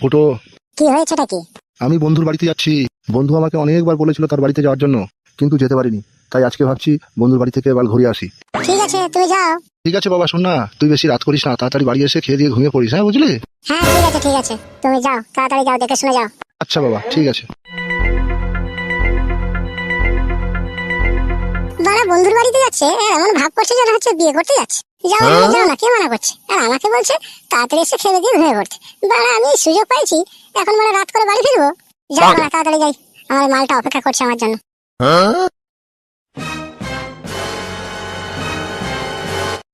ফুটো, কি হয়েছেটা কি? আমি বন্ধুর বাড়িতে যাচ্ছি। বন্ধু আমাকে অনেকবার বলেছিল তার বাড়িতে যাওয়ার জন্য, কিন্তু যেতে পারিনি। তাই আজকে ভাবছি বন্ধুর বাড়ি থেকে এবার ঘুরে আসি। ঠিক আছে, তুমি যাও। ঠিক আছে বাবা, শোন না, তুই বেশি রাত করিস না, তাড়াতাড়ি বাড়ি এসে খেয়ে দিয়ে ঘুমিয়ে পড়িস, হ্যাঁ বুঝলি? হ্যাঁ ঠিক আছে ঠিক আছে, তুমি যাও, তাড়াতাড়ি যাও, দেখে শুনে যাও। আচ্ছা বাবা, ঠিক আছে। বাড়া বন্ধুর বাড়িতে যাচ্ছে, এমন ভাব করছে যেন হচ্ছে বিয়ে করতে যাচ্ছে। যাও না, যাও না, কে মানা করছে? আর আমাকে বলছে তাড়াতাড়ি এসে খেলে দিয়ে ঘুমিয়ে পড়তে। বাড়া আমি সুযোগ পাইছি, এখন মানে রাত করে বাড়ি ফিরবো। যাও না, তাড়াতাড়ি যাই, আমার মালটা অপেক্ষা করছে আমার জন্য।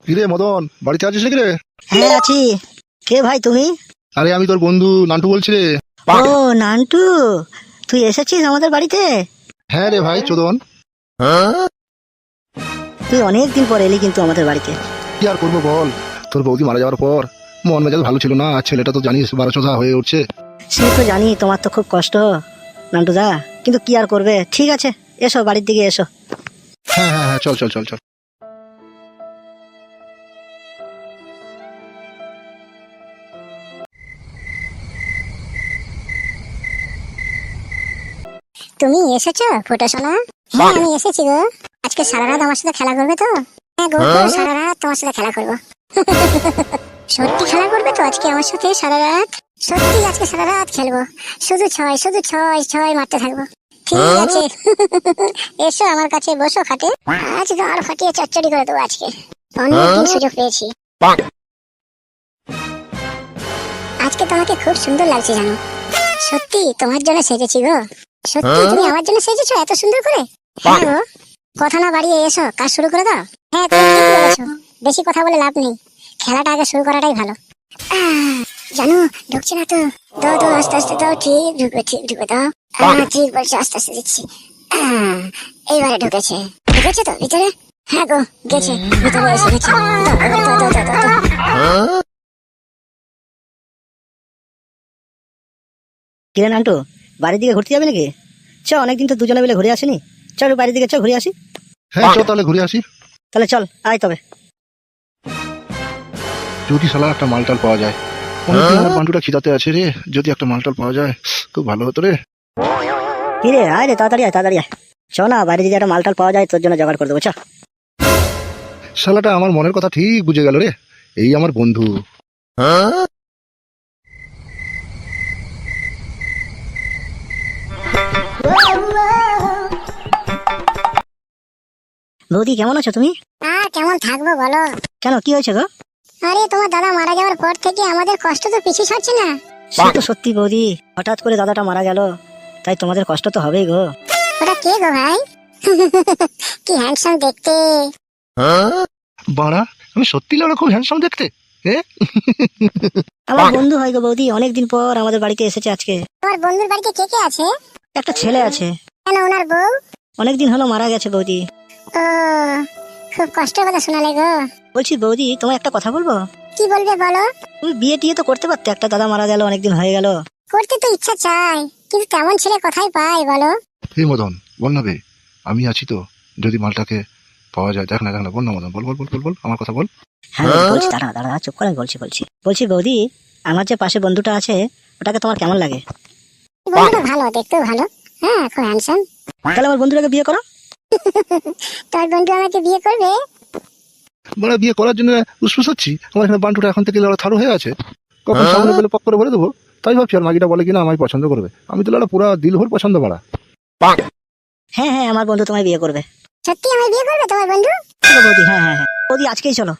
কিরে মদন, বাড়িতে আছিস নাকি রে? হ্যাঁ আছি। কে ভাই তুমি? আরে আমি তোর বন্ধু নান্টু বলছি রে। ও নান্টু, তুই এসেছিস আমাদের বাড়িতে? হ্যাঁ রে ভাই চোদন। তুই অনেকদিন পর এলি কিন্তু আমাদের বাড়িতে। কি আর করবো বল, তোর বৌদি মারা যাওয়ার পর মন মেজাজ ভালো ছিল না, আর ছেলেটা তো জানিস 12 হয়ে উঠছে। সে তো জানি, তোমার তো খুব কষ্ট নান্টু দা, কিন্তু কি আর করবে। ঠিক আছে, এসো বাড়ির দিকে এসো। হ্যাঁ হ্যাঁ হ্যাঁ, চল চল চল চল। তুমি এসেছো ফুটো সোনা? হ্যাঁ আমি এসেছি গো। আজকে সারা রাত আমার সাথে খেলা করবে তো? হ্যাঁ গো, সারা রাত তোমার সাথে খেলা করবো। সত্যি খেলা করবে তো আজকে আমার সাথে সারা রাত? সত্যি আজকে সারা রাত খেলবো, শুধু ছয়, শুধু ছয় ছয় মারতে থাকবো। ঠিক আছে। এসো আমার কাছে, বসো খাটে। আজ গাড় ফাটিয়ে চচ্চড়ি করে দেবো আজকে, অনেকদিন সুযোগ পেয়েছি। আজকে তোমাকে খুব সুন্দর লাগছে জানো। সত্যি তোমার জন্য সেজেছি গো। সত্যি তুমি আমার জন্য সেজেছো এত সুন্দর করে? হ্যাঁ গো, কথা না বাড়িয়ে এসো, কাজ শুরু করে দাও। হ্যাঁ তুমি ঠিকই বলেছো, বেশি কথা বলে লাভ নেই, খেলাটা আগে শুরু করাটাই ভালো। জানো ঢুকছে না তো? দাও দাও, আস্তে আস্তে দাও, ঠিক ঢুকবে, ঠিক ঢুকে দাও। ঠিক বলছো, আস্তে আস্তে দিচ্ছি। এইবারে ঢুকেছে, ঢুকেছে তো ভিতরে? হ্যাঁ গো গেছে, ভিতরে এসে গেছে। দাও, এবার দাও, দাও, দাও, দাও, দাও। কিরে নান্টু, বাড়ির দিকে ঘুরতে যাবে নাকি? চ, অনেকদিন তো দুজনে মিলে ঘুরে আসিনি। চল বাড়ির দিকে, চ ঘুরে আসি। হ্যাঁ চল তাহলে ঘুরে আসি। তাহলে চল, আয় তবে। যদি শালা একটা মালটাল পাওয়া যায়, অনেকদিন আমার বান্টুটা খিদাতে আছে রে, যদি একটা মালটাল পাওয়া যায় খুব ভালো হতো রে। কিরে আয় রে, তাড়াতাড়ি আয়, তাড়াতাড়ি আয়। চ না, বাইরে যদি একটা মালটাল পাওয়া যায় তোর জন্য জোগাড় করে দেবো, চ। শালাটা আমার মনের কথা ঠিক বুঝে গেল রে, এই আমার বন্ধু। বৌদি কেমন আছো তুমি? আর কেমন থাকবো বলো? কেন, কি হয়েছে গো? আরে তোমার দাদা মারা যাওয়ার পর থেকে আমাদের কষ্ট তো পিছু ছাড়ছে না। সে তো সত্যি বৌদি, হঠাৎ করে দাদাটা মারা গেল, তাই তোমাদের কষ্ট তো হবেই গো। ওটা কে গো ভাই? কি হ্যান্ডসাম দেখতে। বাড়া, আমি সত্যি লাগলো খুব হ্যান্ডসাম দেখতে। আমার বন্ধু হয় গো বৌদি, অনেকদিন পর আমাদের বাড়িতে এসেছে আজকে। তোমার বন্ধুর বাড়িতে কে কে আছে? একটা ছেলে আছে, কেন ওনার বউ? অনেকদিন হলো মারা গেছে বৌদি। ও, খুব কষ্টের কথা শোনালে গো। বলছি বৌদি, তোমায় একটা কথা বলবো? কি বলবে বলো? তুমি বিয়ে টিয়ে তো করতে পারতে, একটা দাদা মারা গেল, অনেকদিন হয়ে গেল। করতে তো ইচ্ছা চাই, কিন্তু তেমন ছেলে কোথায় পাই বলো? এই মদন, বল না বে, আমি আছি তো, যদি মালটাকে পাওয়া যায়। দেখ না দেখ না, বল না মদন, বল বল বল বল বল, আমার কথা বল। হ্যাঁ বৌদি, বলছি, দাঁড়া দাঁড়া, চুপ করে, বলছি বলছি বলছি বৌদি, আমার যে পাশে বন্ধুটা আছে, ওটাকে তোমার কেমন লাগে? বন্ধুটা ভালো, দেখতেও ভালো। হ্যাঁ খুব হ্যান্ডসাম। তাহলে আমার বন্ধুটাকে বিয়ে করো। তোর বন্ধু আমাকে বিয়ে করবে? বাড়া, বিয়ে করার জন্য উসফুস হচ্ছি, আমার এখানে বান্টুটা এখন থেকে লাড়া থারু হয়ে আছে, কখন সামনে পেলে পক করে বলে দেবো। তাই ভাবছি আর মাগিটা বলে কিনা আমায় পছন্দ করবে, আমি তো লাড়া পুরা দিল ভর পছন্দ বাড়া। হ্যাঁ হ্যাঁ, আমার বন্ধু তোমায় বিয়ে করবে। সত্যি আমায় বিয়ে করবে তোমার বন্ধু? চলো বৌদি, হ্যাঁ হ্যাঁ হ্যাঁ বৌদি, আজকেই চলো,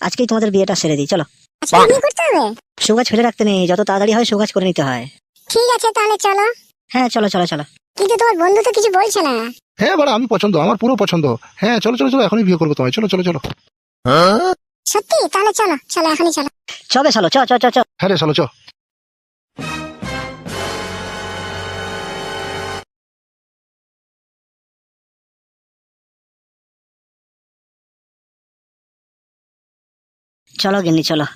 আজকেই তোমাদের বিয়েটা সেরে দিই, চলো। আজকে বিয়ে করতে হবে? সুগাজ ফেলে রাখতে নেই, যত তাড়াতাড়ি হয় সুগাজ করে নিতে হয়। ঠিক আছে তাহলে চলো। হ্যাঁ চলো চলো চলো। কিন্তু তোমার বন্ধু তো কিছু বলছে না। হ্যাঁ বাড়া, আমি পছন্দ, আমার পুরো পছন্দ। হ্যাঁ চলো চলো চলো, এখনই বিয়ে করবো তোমায়, চলো চলো চলো। সত্যি? তাহলে চলো চলো, এখনই চলো। চবে চলো, চ চ চ চ। হ্যাঁ রে চলো চ। চলো গিন্নি চলো,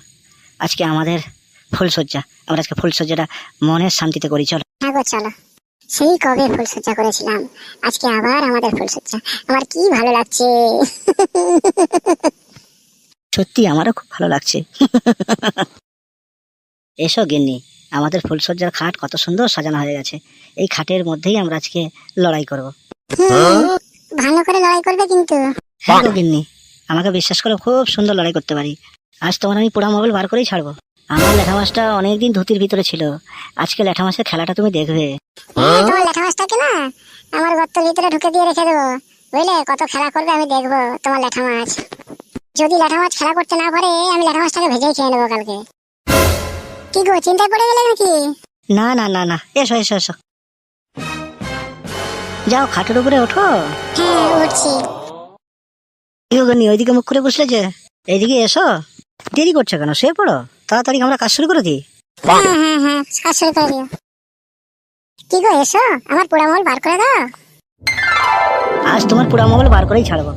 আজকে আমাদের ফুলসজ্জা, আমরা আজকে ফুলসজ্জাটা মনের শান্তিতে করি, চলো। হ্যাঁ গো চলো, সেই কবে ফুলসজ্জা করেছিলাম, আজকে আবার আমাদের ফুলসজ্জা। আমার কি ভালো লাগছে। সত্যি আমারও খুব ভালো লাগছে। এসো গিন্নি, আমাদের ফুলসজ্জার খাট কত সুন্দর সাজানো হয়ে গেছে। এই খাটের মধ্যেই আমরা আজকে লড়াই করব। ভালো করে লড়াই করবে কিন্তু। হ্যাঁ গো গিন্নি, আমাকে বিশ্বাস করো, খুব সুন্দর লড়াই করতে পারি। আজ তোমার আমি পোড়া মোবাইল বার করেই ছাড়বো। আমার ল্যাঠা মাছটা অনেকদিন ধুতির ভিতরে ছিল, আজকে ল্যাঠা মাছের খেলাটা তুমি দেখবে। তোমার ল্যাঠা মাছটাকে না আমার গর্তের ভিতরে ঢুকে দিয়ে রেখে দেবো, বুঝলে? কত খেলা করবে আমি দেখবো তোমার ল্যাঠা মাছ। যদি ল্যাঠা মাছ খেলা করতে না পারে, আমি ল্যাঠা মাছটাকে ভেজেই খেয়ে নেবো কালকে। কি গো, চিন্তায় পড়ে গেলে নাকি? না না না না, এসো এসো এসো, যাও খাটের উপরে ওঠো। হ্যাঁ, উঠছি। কি গো গিন্নি, ওইদিকে মুখ করে বসলে যে, এইদিকে এসো। দেরি করছো কেন? শুয়ে পড়ো তাড়াতাড়ি, আমরা কাজ শুরু করে দিই। হ্যাঁ হ্যাঁ হ্যাঁ, কাজ শুরু করে দিও। কি গো, এসো, আমার পোড়া মোবাইল বার করে দাও। আজ তোমার পোড়া মোবাইল বার করেই ছাড়বো।